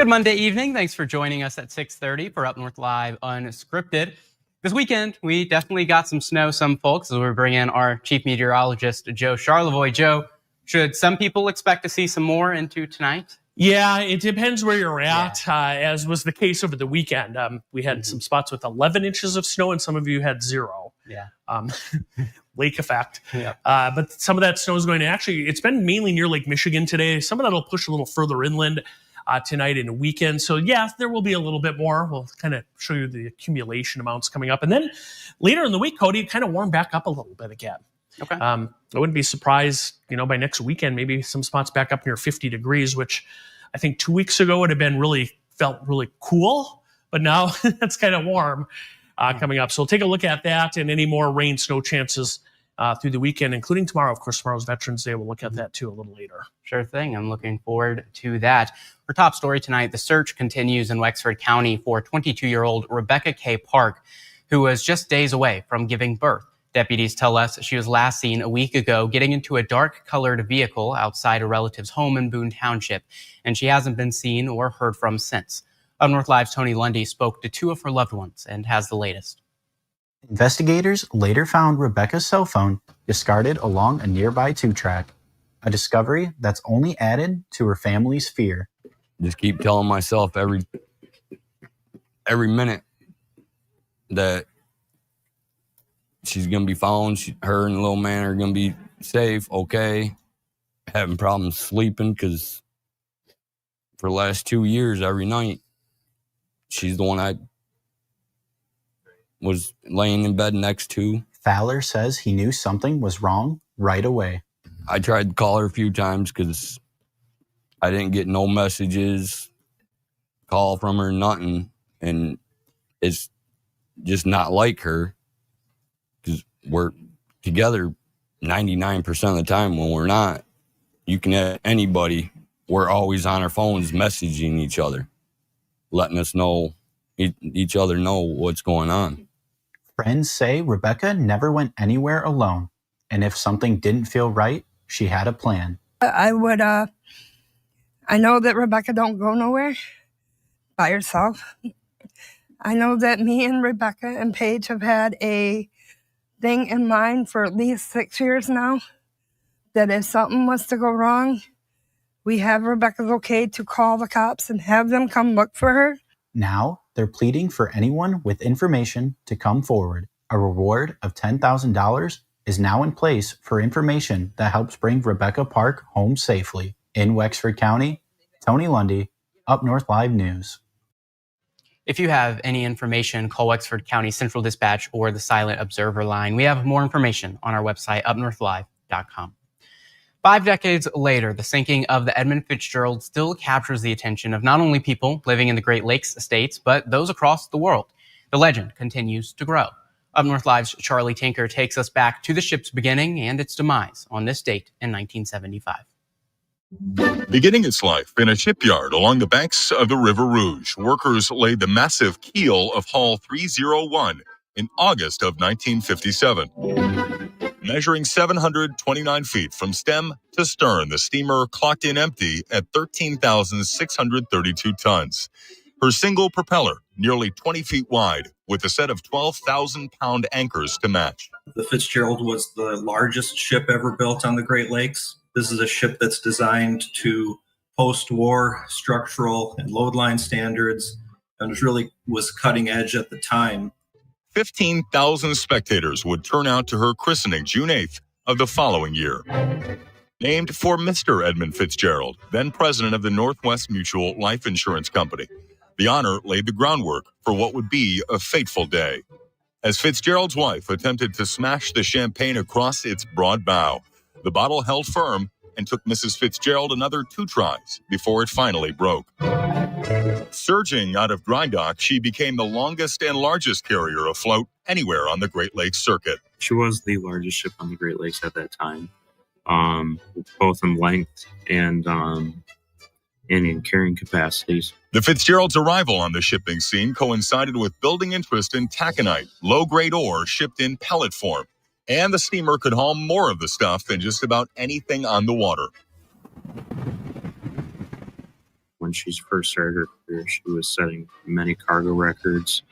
Good Monday evening. Thanks for joining us at 6:30 for Up North Live Unscripted. This weekend, we definitely got some snow, some folks, as we bring in our chief meteorologist, Joe Charlevoix. Joe, should some people expect to see some more into tonight? Yeah, it depends where you're at, as was the case over the weekend. We had some spots with 11 inches of snow, and some of you had 0. Yeah. Lake effect. Yeah. But some of that snow is going to it's been mainly near Lake Michigan today. Some of that will push a little further inland tonight and the weekend. So, yeah, there will be a little bit more. We'll kind of show you the accumulation amounts coming up. And then later in the week, Cody, it kind of warm back up a little bit again. Okay. I wouldn't be surprised, by next weekend, maybe some spots back up near 50 degrees, which I think 2 weeks ago would have been felt really cool. But now it's kind of warm coming up. So we'll take a look at that and any more rain, snow chances through the weekend, including tomorrow. Of course, tomorrow's Veterans Day. We'll look at that, too, a little later. Sure thing. I'm looking forward to that. Our top story tonight, the search continues in Wexford County for 22-year-old Rebecca K. Park, who was just days away from giving birth. Deputies tell us she was last seen a week ago getting into a dark-colored vehicle outside a relative's home in Boone Township, and she hasn't been seen or heard from since. Up North Live's Tony Lundy spoke to 2 of her loved ones and has the latest. Investigators later found Rebecca's cell phone discarded along a nearby 2-track, a discovery that's only added to her family's fear. Just keep telling myself every minute that she's going to be found. Her and the little man are going to be safe, okay. Having problems sleeping because for the last 2 years, every night, she's the one I was laying in bed next to. Fowler says he knew something was wrong right away. I tried to call her a few times because I didn't get no messages, call from her, nothing. And it's just not like her because we're together 99% of the time. When we're not, you can have anybody. We're always on our phones messaging each other, letting us know, each other know what's going on. Friends say Rebecca never went anywhere alone, and if something didn't feel right, she had a plan. I know that Rebecca don't go nowhere by herself. I know that me and Rebecca and Paige have had a thing in mind for at least 6 years now, that if something was to go wrong, we have Rebecca's okay to call the cops and have them come look for her. Now, they're pleading for anyone with information to come forward. A reward of $10,000 is now in place for information that helps bring Rebecca Park home safely. In Wexford County, Tony Lundy, Up North Live News. If you have any information, call Wexford County Central Dispatch or the Silent Observer line. We have more information on our website, UpNorthLive.com. 5 decades later, the sinking of the Edmund Fitzgerald still captures the attention of not only people living in the Great Lakes states, but those across the world. The legend continues to grow. Up North Live's Charlie Tinker takes us back to the ship's beginning and its demise on this date in 1975. Beginning its life in a shipyard along the banks of the River Rouge, workers laid the massive keel of Hull 301 in August of 1957. Measuring 729 feet from stem to stern, the steamer clocked in empty at 13,632 tons. Her single propeller, nearly 20 feet wide, with a set of 12,000-pound anchors to match. The Fitzgerald was the largest ship ever built on the Great Lakes. This is a ship that's designed to post-war structural and load line standards, and was cutting edge at the time. 15,000 spectators would turn out to her christening June 8th of the following year. Named for Mr. Edmund Fitzgerald, then president of the Northwest Mutual Life Insurance Company. The honor laid the groundwork for what would be a fateful day. As Fitzgerald's wife attempted to smash the champagne across its broad bow, the bottle held firm and took Mrs. Fitzgerald another 2 tries before it finally broke. Surging out of dry dock, she became the longest and largest carrier afloat anywhere on the Great Lakes circuit. She was the largest ship on the Great Lakes at that time, both in length and in carrying capacities. The Fitzgerald's arrival on the shipping scene coincided with building interest in taconite, low-grade ore shipped in pellet form, and the steamer could haul more of the stuff than just about anything on the water. when she first started her career, she was setting many cargo records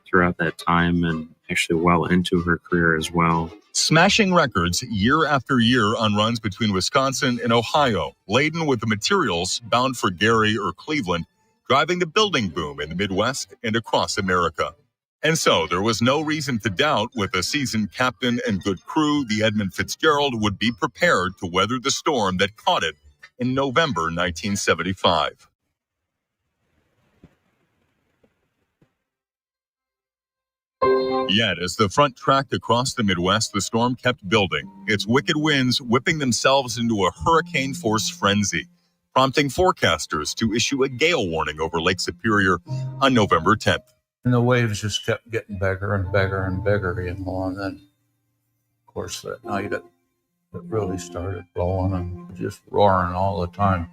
throughout that time and actually well into her career as well. Smashing records year after year on runs between Wisconsin and Ohio, laden with the materials bound for Gary or Cleveland, driving the building boom in the Midwest and across America. And so there was no reason to doubt, with a seasoned captain and good crew, the Edmund Fitzgerald would be prepared to weather the storm that caught it in November 1975. Yet, as the front tracked across the Midwest, the storm kept building, its wicked winds whipping themselves into a hurricane-force frenzy, prompting forecasters to issue a gale warning over Lake Superior on November 10th. And the waves just kept getting bigger and bigger and bigger, and then, of course, that night it really started blowing and just roaring all the time.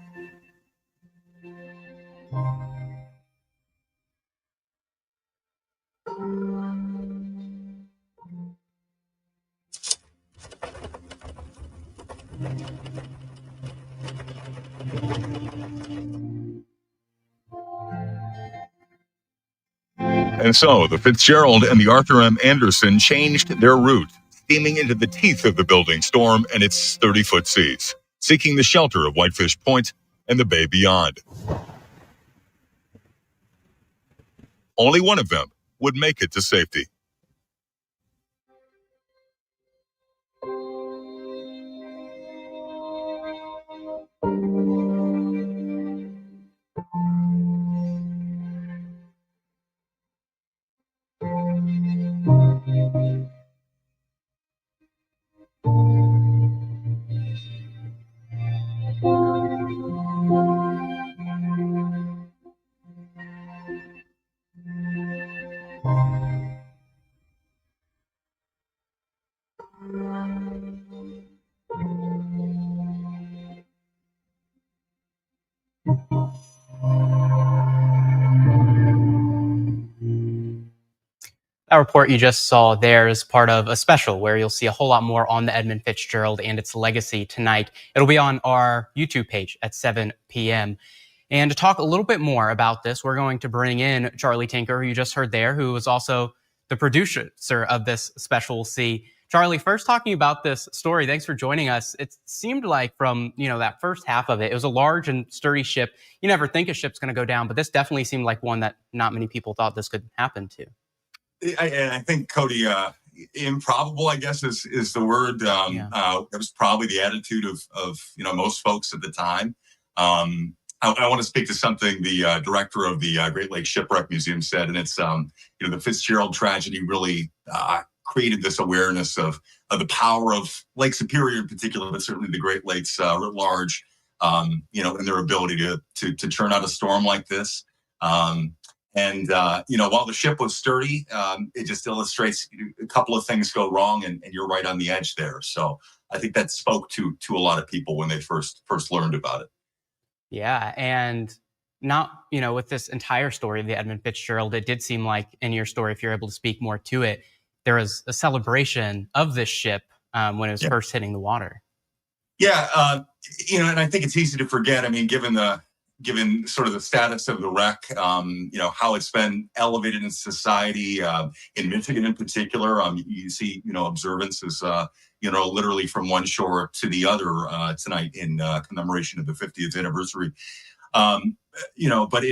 And so the Fitzgerald and the Arthur M. Anderson changed their route, steaming into the teeth of the building storm and its 30-foot seas, seeking the shelter of Whitefish Point and the bay beyond. Only one of them would make it to safety. That report you just saw there is part of a special where you'll see a whole lot more on the Edmund Fitzgerald and its legacy tonight. It'll be on our YouTube page at 7 p.m. And to talk a little bit more about this, we're going to bring in Charlie Tinker, who you just heard there, who was also the producer of this special. We'll see. Charlie, first talking about this story, thanks for joining us. It seemed like from, that first half of it, it was a large and sturdy ship. You never think a ship's going to go down, but this definitely seemed like one that not many people thought this could happen to. I think, Cody, improbable, I guess, is the word. That was probably the attitude of most folks at the time. I want to speak to something the director of the Great Lakes Shipwreck Museum said, and it's the Fitzgerald tragedy really created this awareness of the power of Lake Superior in particular, but certainly the Great Lakes writ large, and their ability to churn out a storm like this. While the ship was sturdy, it just illustrates a couple of things go wrong, and you're right on the edge there. So I think that spoke to a lot of people when they first learned about it. Yeah, and not, with this entire story of the Edmund Fitzgerald, it did seem like in your story, if you're able to speak more to it, there was a celebration of this ship when it was first hitting the water. Yeah, and I think it's easy to forget. I mean, given sort of the status of the wreck, how it's been elevated in society, in Michigan in particular, you see, observances, literally from one shore to the other tonight in commemoration of the 50th anniversary. But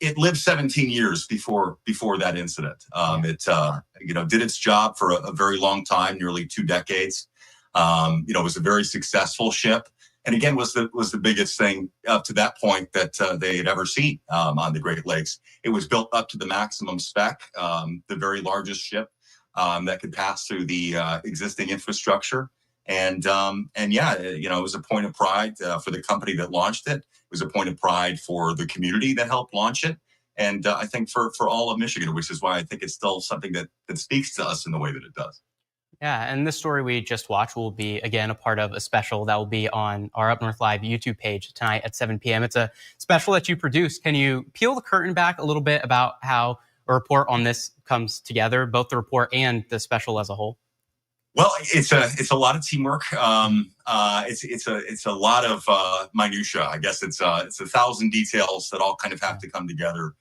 it lived 17 years before that incident. It did its job for a very long time, nearly 2 decades. It was a very successful ship. And again, was the biggest thing up to that point that they had ever seen on the Great Lakes. It was built up to the maximum spec, the very largest ship that could pass through the existing infrastructure. And it was a point of pride for the company that launched it. It was a point of pride for the community that helped launch it. And I think for all of Michigan, which is why I think it's still something that speaks to us in the way that it does. Yeah, and this story we just watched will be, again, a part of a special that will be on our Up North Live YouTube page tonight at 7 p.m. It's a special that you produced. Can you peel the curtain back a little bit about how a report on this comes together, both the report and the special as a whole? Well, it's a lot of teamwork. It's a lot of minutia. I guess it's 1,000 details that all kind of have to come together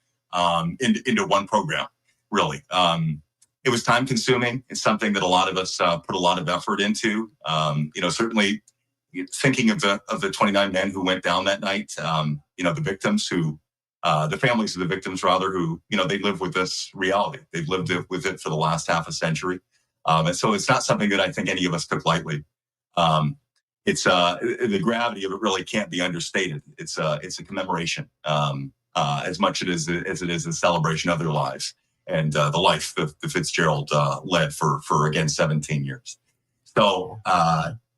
into one program. Really, it was time consuming. It's something that a lot of us put a lot of effort into. Certainly thinking of the 29 men who went down that night. The victims the families of the victims rather, who they live with this reality. They've lived with it for the last half a century. And so it's not something that I think any of us took lightly. It's the gravity of it really can't be understated. It's a commemoration as much as it is a celebration of their lives and the life that the Fitzgerald led for again 17 years. So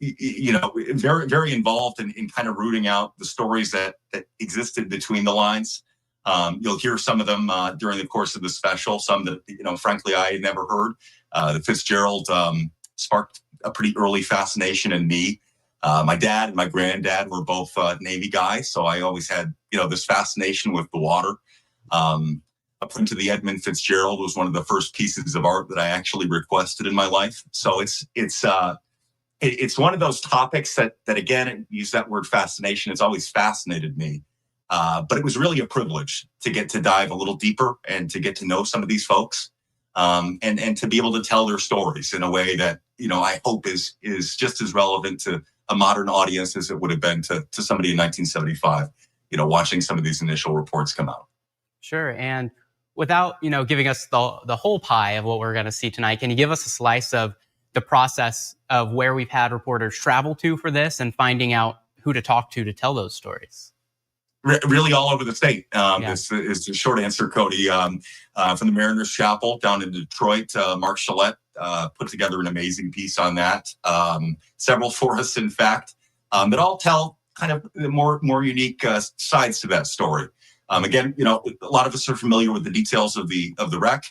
very very involved in kind of rooting out the stories that existed between the lines. You'll hear some of them during the course of the special. Some that frankly I had never heard. The Fitzgerald sparked a pretty early fascination in me. My dad and my granddad were both Navy guys, so I always had this fascination with the water. A print of the Edmund Fitzgerald was one of the first pieces of art that I actually requested in my life. So it's one of those topics that again, use that word fascination. It's always fascinated me. But it was really a privilege to get to dive a little deeper and to get to know some of these folks. And to be able to tell their stories in a way that I hope is just as relevant to a modern audience as it would have been to somebody in 1975. Watching some of these initial reports come out. Sure. And without giving us the whole pie of what we're going to see tonight, can you give us a slice of the process of where we've had reporters travel to for this and finding out who to talk to tell those stories? Really all over the state. This is the short answer, Cody. From the Mariners Chapel down in Detroit, Mark Chalette put together an amazing piece on that. Several for us, in fact, that all tell kind of the more unique sides to that story. Again, a lot of us are familiar with the details of the wreck,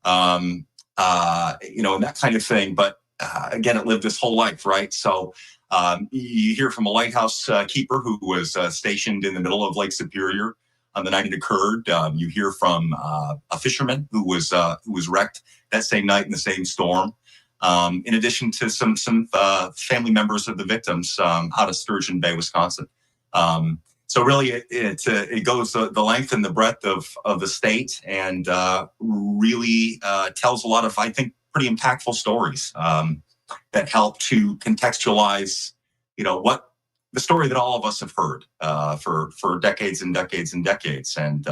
and that kind of thing. But again, it lived this whole life, right? So you hear from a lighthouse keeper who was stationed in the middle of Lake Superior on the night it occurred. You hear from a fisherman who was wrecked that same night in the same storm. In addition to some family members of the victims out of Sturgeon Bay, Wisconsin. So really, it goes the length and the breadth of the state, and really tells a lot of, I think, pretty impactful stories that help to contextualize, what the story that all of us have heard for decades and decades and decades, and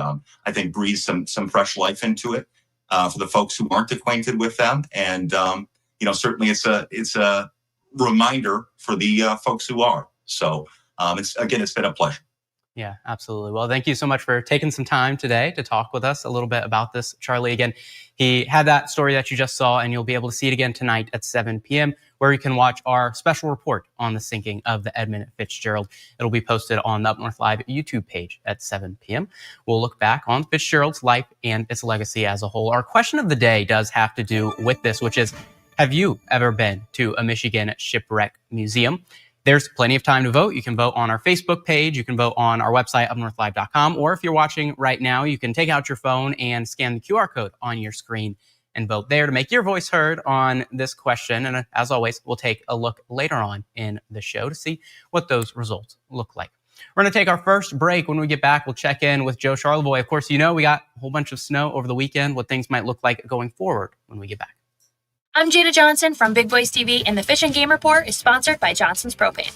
I think breathe some fresh life into it for the folks who aren't acquainted with them, and certainly it's a reminder for the folks who are. So it's been a pleasure. Yeah, absolutely. Well, thank you so much for taking some time today to talk with us a little bit about this. Charlie, again, he had that story that you just saw, and you'll be able to see it again tonight at 7 p.m., where you can watch our special report on the sinking of the Edmund Fitzgerald. It'll be posted on the UpNorthLive YouTube page at 7 p.m. We'll look back on Fitzgerald's life and its legacy as a whole. Our question of the day does have to do with this, which is, have you ever been to a Michigan shipwreck museum? There's plenty of time to vote. You can vote on our Facebook page. You can vote on our website, UpNorthLive.com. Or if you're watching right now, you can take out your phone and scan the QR code on your screen and vote there to make your voice heard on this question. And as always, we'll take a look later on in the show to see what those results look like. We're going to take our first break. When we get back, we'll check in with Joe Charlevoix. Of course, we got a whole bunch of snow over the weekend, what things might look like going forward when we get back. I'm Jada Johnson from Big Boys TV, and the Fish and Game Report is sponsored by Johnson's Propane.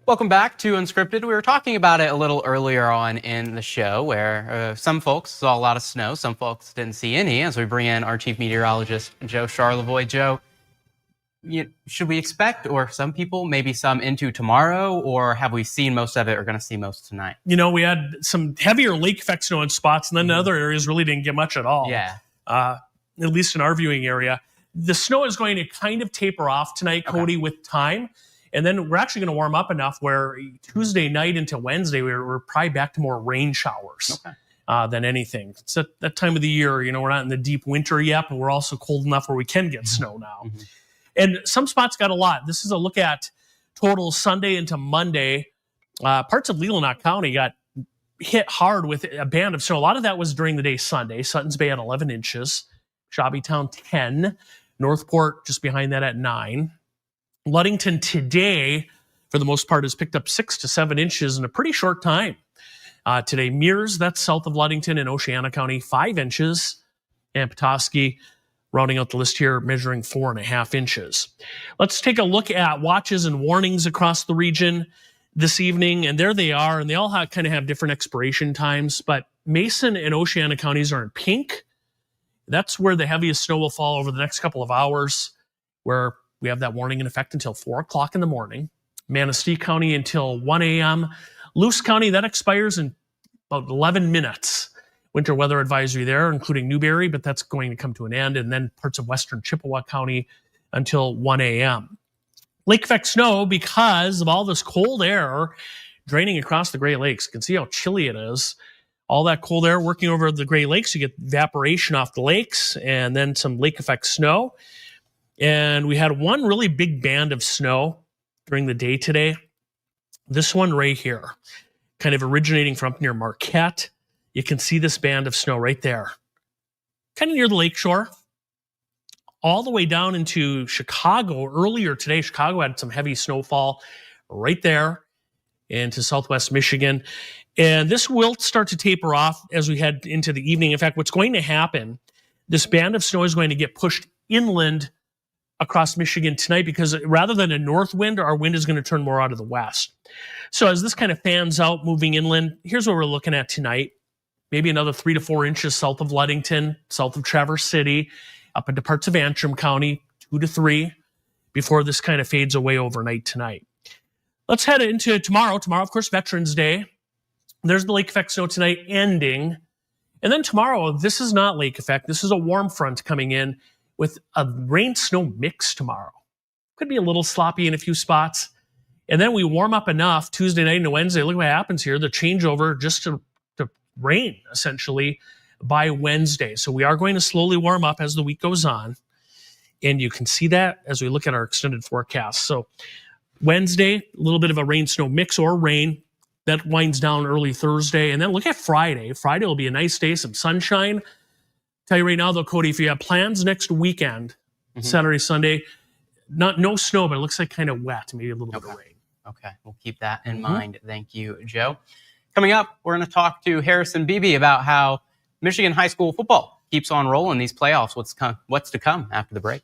Welcome back to Unscripted. We were talking about it a little earlier on in the show where some folks saw a lot of snow, some folks didn't see any, as we bring in our chief meteorologist, Joe Charlevoix. Joe, should we expect, or some people, maybe some into tomorrow, or have we seen most of it or going to see most tonight? We had some heavier lake effect snow in spots, and then the other areas really didn't get much at all. Yeah. At least in our viewing area. The snow is going to kind of taper off tonight, Cody, with time. And then we're actually going to warm up enough where Tuesday night into Wednesday, we're probably back to more rain showers than anything. It's at that time of the year, we're not in the deep winter yet, but we're also cold enough where we can get snow now. And some spots got a lot. This is a look at total Sunday into Monday. Parts of Leelanau County got hit hard with a band of snow. A lot of that was during the day Sunday. Sutton's Bay at 11 inches, Shabbytown 10, Northport just behind that at 9. Ludington today, for the most part, has picked up 6 to 7 inches in a pretty short time. Today, Mears, that's south of Ludington in Oceana County, 5 inches. And Petoskey, rounding out the list here, measuring 4.5 inches. Let's take a look at watches and warnings across the region this evening. And there they are. And they all kind of have different expiration times. But Mason and Oceana counties are in pink. That's where the heaviest snow will fall over the next couple of hours, where we have that warning in effect until 4 o'clock in the morning. Manistee County until 1 a.m. Luce County, that expires in about 11 minutes. Winter weather advisory there, including Newberry, but that's going to come to an end. And then parts of western Chippewa County until 1 a.m. Lake effect snow, because of all this cold air draining across the Great Lakes. You can see how chilly it is. All that cold air working over the Great Lakes, you get evaporation off the lakes and then some lake effect snow. And we had one really big band of snow during the day today. This one right here, kind of originating from up near Marquette. You can see this band of snow right there, kind of near the lakeshore, all the way down into Chicago. Earlier today, Chicago had some heavy snowfall right there into southwest Michigan. And this will start to taper off as we head into the evening. In fact, what's going to happen, this band of snow is going to get pushed inland across Michigan tonight, because rather than a north wind, our wind is going to turn more out of the west. So as this kind of fans out, moving inland, here's what we're looking at tonight. Maybe another 3 to 4 inches south of Ludington, south of Traverse City, up into parts of Antrim County, 2 to 3, before this kind of fades away overnight tonight. Let's head into tomorrow. Tomorrow, of course, Veterans Day. There's the lake effect snow tonight ending. And then tomorrow, this is not lake effect. This is a warm front coming in with a rain-snow mix tomorrow. Could be a little sloppy in a few spots. And then we warm up enough Tuesday night into Wednesday. Look what happens here. The changeover just to rain, essentially, by Wednesday. So we are going to slowly warm up as the week goes on. And you can see that as we look at our extended forecast. So Wednesday, a little bit of a rain-snow mix or rain. That winds down early Thursday. And then look at Friday. Friday will be a nice day, some sunshine. Tell you right now, though, Cody, if you have plans next weekend, Saturday, Sunday, no snow, but it looks like kind of wet, maybe a little bit of rain. Okay, we'll keep that in mind. Thank you, Joe. Coming up, we're going to talk to Harrison Beebe about how Michigan high school football keeps on rolling these playoffs. What's to come after the break.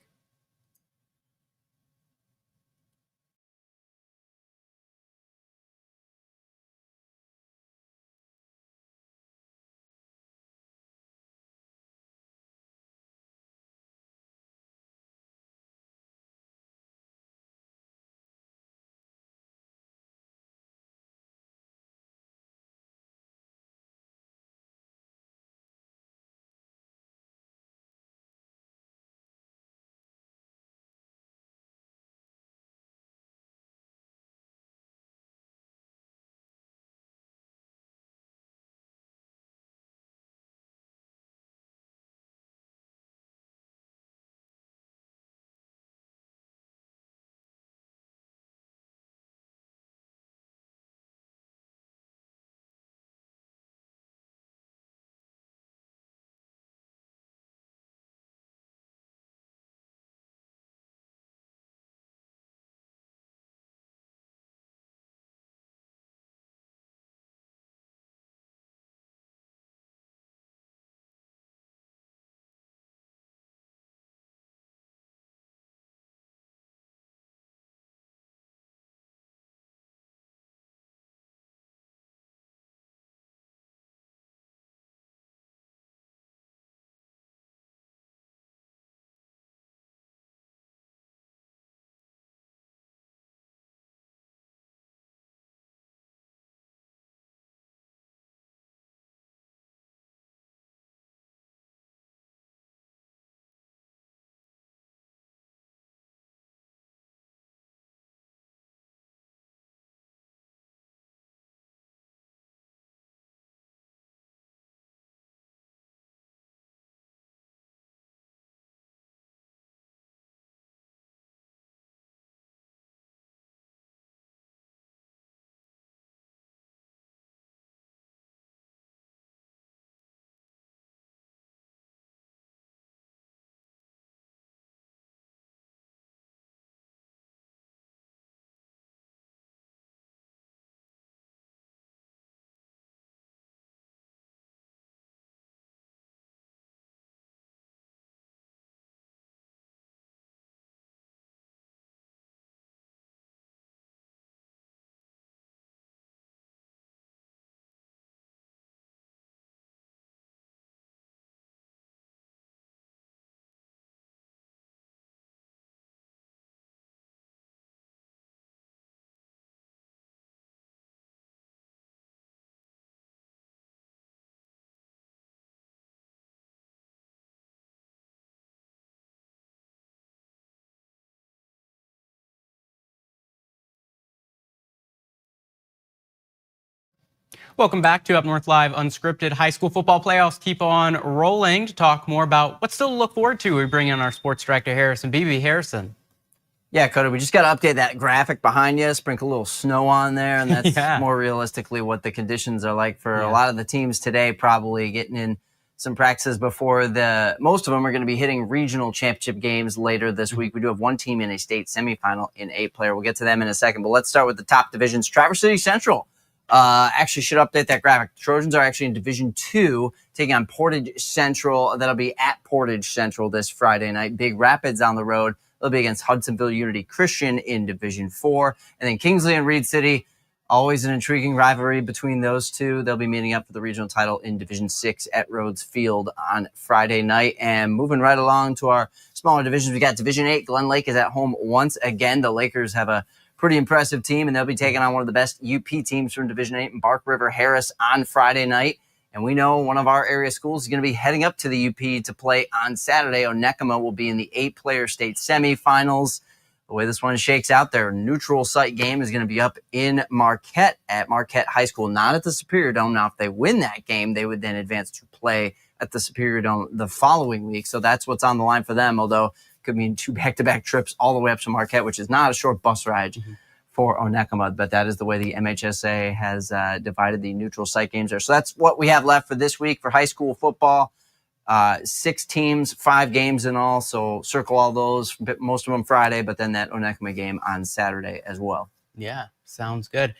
Welcome back to Up North Live Unscripted. High school football playoffs keep on rolling. To talk more about what still to look forward to, we bring in our sports director, Harrison Beebe. Harrison. Yeah, Cody, we just got to update that graphic behind you, sprinkle a little snow on there, and that's more realistically what the conditions are like for a lot of the teams today, probably getting in some practices before most of them are going to be hitting regional championship games later this week. We do have one team in a state semifinal in 8-player. We'll get to them in a second, but let's start with the top divisions. Traverse City Central actually should update that graphic. The Trojans are actually in Division 2, taking on Portage Central. That'll be at Portage Central this Friday night. Big Rapids on the road. They'll be against Hudsonville Unity Christian in Division 4. And then Kingsley and Reed City, always an intriguing rivalry between those two. They'll be meeting up for the regional title in Division 6 at Rhodes Field on Friday night. And moving right along to our smaller divisions, we got Division 8. Glen Lake is at home once again. The Lakers have a pretty impressive team, and they'll be taking on one of the best UP teams from Division 8 in Bark River Harris on Friday night. And we know one of our area schools is going to be heading up to the UP to play on Saturday. Onekama will be in the 8-player state semifinals. The way this one shakes out, their neutral site game is going to be up in Marquette at Marquette High School, not at the Superior Dome. Now, if they win that game, they would then advance to play at the Superior Dome the following week. So that's what's on the line for them, although it could mean 2 back-to-back trips all the way up to Marquette, which is not a short bus ride for Onekama, but that is the way the MHSA has divided the neutral site games there. So that's what we have left for this week for high school football. 6 teams, 5 games in all. So circle all those, most of them Friday, but then that Onekama game on Saturday as well. Yeah, sounds good.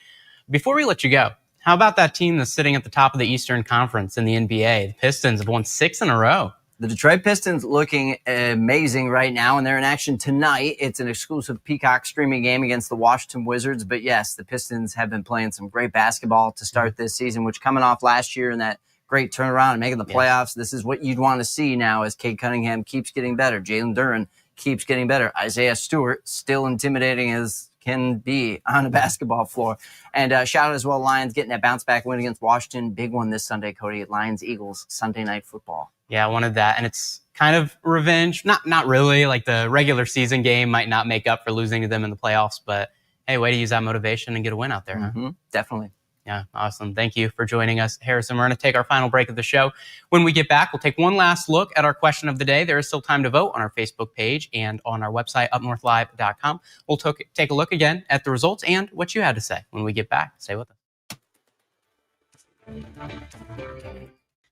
Before we let you go, how about that team that's sitting at the top of the Eastern Conference in the NBA? The Pistons have won 6 in a row. The Detroit Pistons looking amazing right now, and they're in action tonight. It's an exclusive Peacock streaming game against the Washington Wizards. But yes, the Pistons have been playing some great basketball to start this season, which coming off last year and that great turnaround and making the playoffs, this is what you'd want to see now as Cade Cunningham keeps getting better. Jalen Duren keeps getting better. Isaiah Stewart, still intimidating as can be on a basketball floor. And shout out as well, Lions getting that bounce back win against Washington. Big one this Sunday, Cody, at Lions-Eagles Sunday Night Football. Yeah, I wanted that. And it's kind of revenge. Not really. Like the regular season game might not make up for losing to them in the playoffs, but hey, way to use that motivation and get a win out there. Huh? Definitely. Yeah, awesome. Thank you for joining us, Harrison. We're going to take our final break of the show. When we get back, we'll take one last look at our question of the day. There is still time to vote on our Facebook page and on our website, UpNorthLive.com. We'll take a look again at the results and what you had to say when we get back. Stay with us.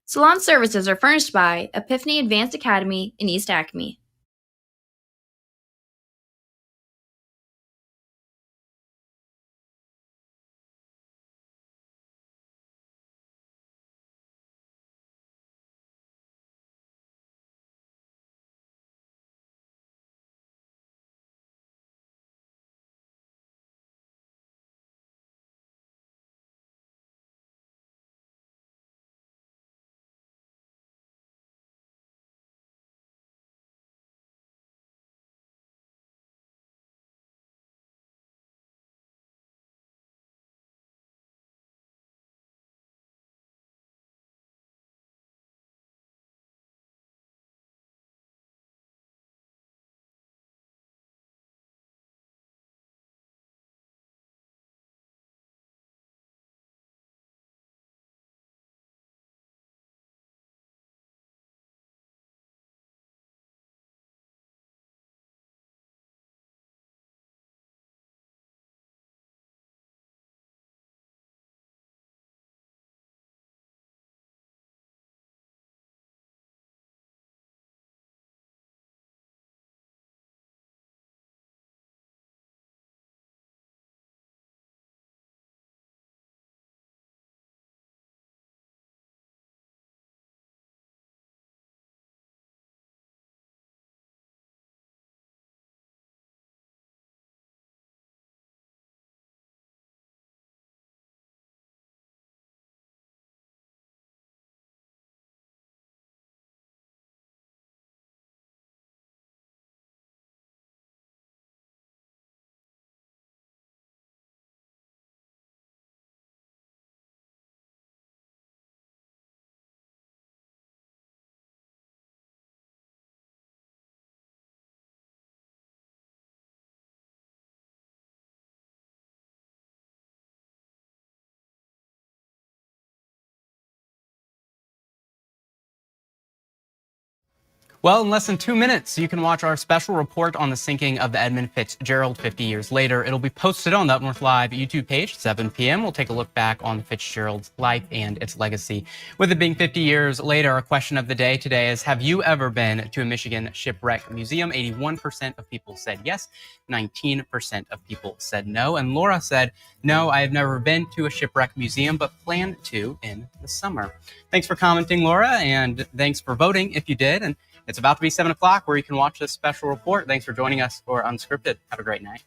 Salon services are furnished by Epiphany Advanced Academy in East Acme. Well, in less than 2 minutes, you can watch our special report on the sinking of the Edmund Fitzgerald 50 years later. It'll be posted on the Up North Live YouTube page, 7 p.m. We'll take a look back on Fitzgerald's life and its legacy. With it being 50 years later, our question of the day today is, have you ever been to a Michigan shipwreck museum? 81% of people said yes, 19% of people said no. And Laura said, no, I have never been to a shipwreck museum, but plan to in the summer. Thanks for commenting, Laura, and thanks for voting if you did. And it's about to be 7 o'clock where you can watch this special report. Thanks for joining us for Unscripted. Have a great night.